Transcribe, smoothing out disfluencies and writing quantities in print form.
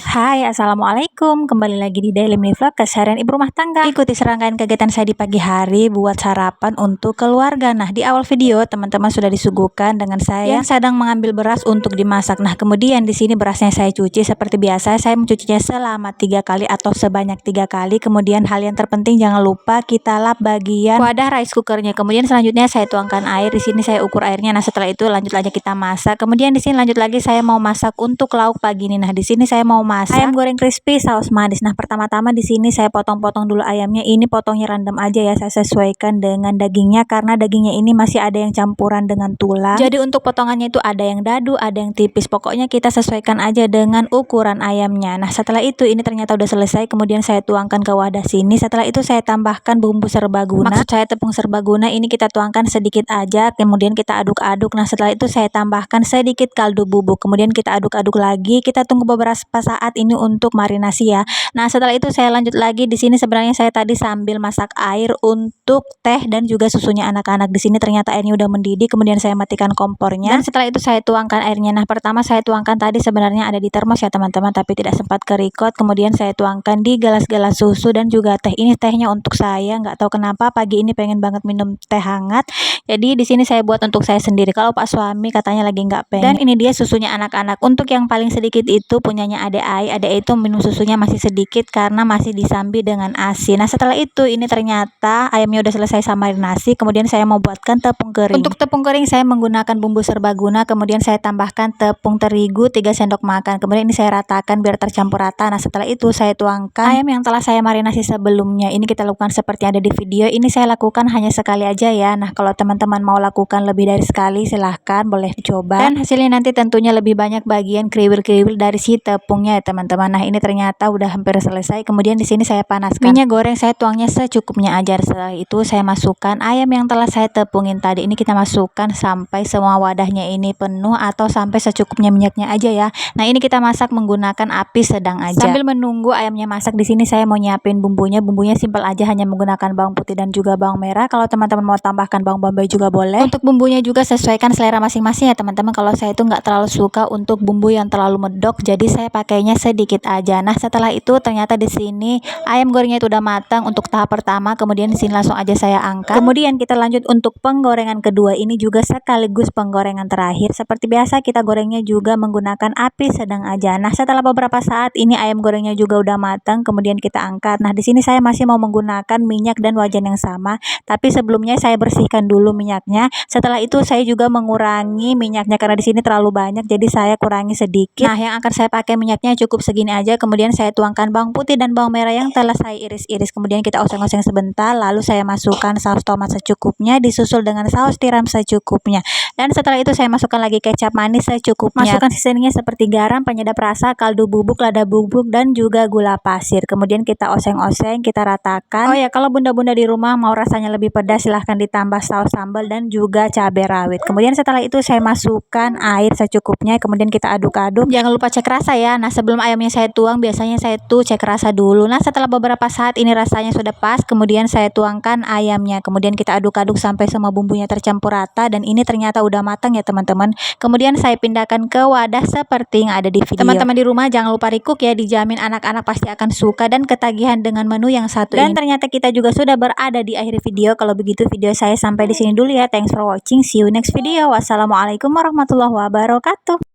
Hai, assalamualaikum. Kembali lagi di Daily Me Vlog keseharian ibu rumah tangga. Ikuti serangkaian kegiatan saya di pagi hari buat sarapan untuk keluarga. Nah, di awal video teman-teman sudah disuguhkan dengan saya yang sedang mengambil beras untuk dimasak. Nah, kemudian di sini berasnya saya cuci seperti biasa. Saya mencucinya selama 3 kali atau sebanyak 3 kali. Kemudian hal yang terpenting jangan lupa kita lap bagian wadah rice cookernya. Kemudian selanjutnya saya tuangkan air. Di sini saya ukur airnya. Nah, setelah itu lanjut aja kita masak. Kemudian di sini lanjut lagi saya mau masak untuk lauk pagi ini. Nah, di sini saya mau masak ayam goreng crispy saus manis. Nah, pertama-tama di sini saya potong-potong dulu ayamnya. Ini potongnya random aja ya, saya sesuaikan dengan dagingnya karena dagingnya ini masih ada yang campuran dengan tulang. Jadi untuk potongannya itu ada yang dadu, ada yang tipis. Pokoknya kita sesuaikan aja dengan ukuran ayamnya. Nah, setelah itu ini ternyata udah selesai. Kemudian saya tuangkan ke wadah sini. Setelah itu saya tambahkan bumbu serbaguna. Maksud saya tepung serbaguna ini kita tuangkan sedikit aja. Kemudian kita aduk-aduk. Nah, setelah itu saya tambahkan sedikit kaldu bubuk. Kemudian kita aduk-aduk lagi. Kita tunggu beberapa saat ini untuk marinasi ya. Nah, setelah itu saya lanjut lagi. Di sini sebenarnya saya tadi sambil masak air untuk teh dan juga susunya anak-anak. Di sini ternyata airnya udah mendidih. Kemudian saya matikan kompornya. Dan setelah itu saya tuangkan airnya. Nah, pertama saya tuangkan tadi sebenarnya ada di termos ya teman-teman, tapi tidak sempat ke record. Kemudian saya tuangkan di gelas-gelas susu dan juga teh. Ini tehnya untuk saya. Nggak tahu kenapa pagi ini pengen banget minum teh hangat. Jadi di sini saya buat untuk saya sendiri. Kalau Pak suami katanya lagi nggak pengen. Dan ini dia susunya anak-anak. Untuk yang paling sedikit itu punyanya Ade Ai. Ade itu minum susunya masih sedikit karena masih disambi dengan asin. Nah, setelah itu ini ternyata ayamnya udah selesai sama marinasi. Kemudian saya mau buatkan tepung kering. Untuk tepung kering saya menggunakan bumbu serbaguna. Kemudian saya tambahkan tepung terigu 3 sendok makan. Kemudian ini saya ratakan biar tercampur rata. Nah, setelah itu saya tuangkan ayam yang telah saya marinasi sebelumnya. Ini kita lakukan seperti ada di video. Ini saya lakukan hanya sekali aja ya. Nah, kalau teman-teman mau lakukan lebih dari sekali silahkan boleh dicoba. Dan hasilnya nanti tentunya lebih banyak bagian kriwil-kriwil dari si tepungnya ya teman-teman. Nah, ini ternyata udah hampir selesai. Kemudian di sini saya panaskan minyak goreng, saya tuangnya secukupnya aja. Setelah itu saya masukkan ayam yang telah saya tepungin tadi. Ini kita masukkan sampai semua wadahnya ini penuh atau sampai secukupnya minyaknya aja ya. Nah, ini kita masak menggunakan api sedang aja. Sambil menunggu ayamnya masak, di sini saya mau nyiapin bumbunya. Bumbunya simpel aja, hanya menggunakan bawang putih dan juga bawang merah. Kalau teman-teman mau tambahkan bawang bombay juga boleh. Untuk bumbunya juga sesuaikan selera masing-masing ya teman-teman. Kalau saya itu nggak terlalu suka untuk bumbu yang terlalu medok, jadi saya pakainya sedikit aja. Nah, setelah itu ternyata di sini ayam gorengnya itu udah matang untuk tahap pertama. Kemudian di sini langsung aja saya angkat. Kemudian kita lanjut untuk penggorengan kedua. Ini juga sekaligus penggorengan terakhir. Seperti biasa kita gorengnya juga menggunakan api sedang aja. Nah, setelah beberapa saat ini ayam gorengnya juga udah matang. Kemudian kita angkat. Nah, di sini saya masih mau menggunakan minyak dan wajan yang sama. Tapi sebelumnya saya bersihkan dulu minyaknya. Setelah itu saya juga mengurangi minyaknya karena di sini terlalu banyak. Jadi saya kurangi sedikit. Nah, yang akan saya pakai minyaknya cukup segini aja. Kemudian saya tuangkan bawang putih dan bawang merah yang telah saya iris-iris. Kemudian kita oseng-oseng sebentar. Lalu saya masukkan saus tomat secukupnya, disusul dengan saus tiram secukupnya. Dan setelah itu saya masukkan lagi kecap manis secukupnya. Masukkan seasoningnya seperti garam, penyedap rasa, kaldu bubuk, lada bubuk, dan juga gula pasir. Kemudian kita oseng-oseng, kita ratakan. Oh ya, kalau bunda-bunda di rumah mau rasanya lebih pedas, silahkan ditambah saus sambal dan juga cabai rawit. Kemudian setelah itu saya masukkan air secukupnya. Kemudian kita aduk-aduk. Jangan lupa cek rasa ya. Nah, sebelum ayamnya saya tuang, biasanya saya tuh cek rasa dulu. Nah, setelah beberapa saat ini rasanya sudah pas. Kemudian saya tuangkan ayamnya. Kemudian kita aduk-aduk sampai semua bumbunya tercampur rata. Dan ini ternyata udah matang ya teman-teman. Kemudian saya pindahkan ke wadah seperti yang ada di video. Teman-teman di rumah jangan lupa recook ya. Dijamin anak-anak pasti akan suka dan ketagihan dengan menu yang satu ini. Dan ternyata kita juga sudah berada di akhir video. Kalau begitu video saya sampai di sini dulu ya. Thanks for watching. See you next video. Wassalamualaikum warahmatullahi wabarakatuh.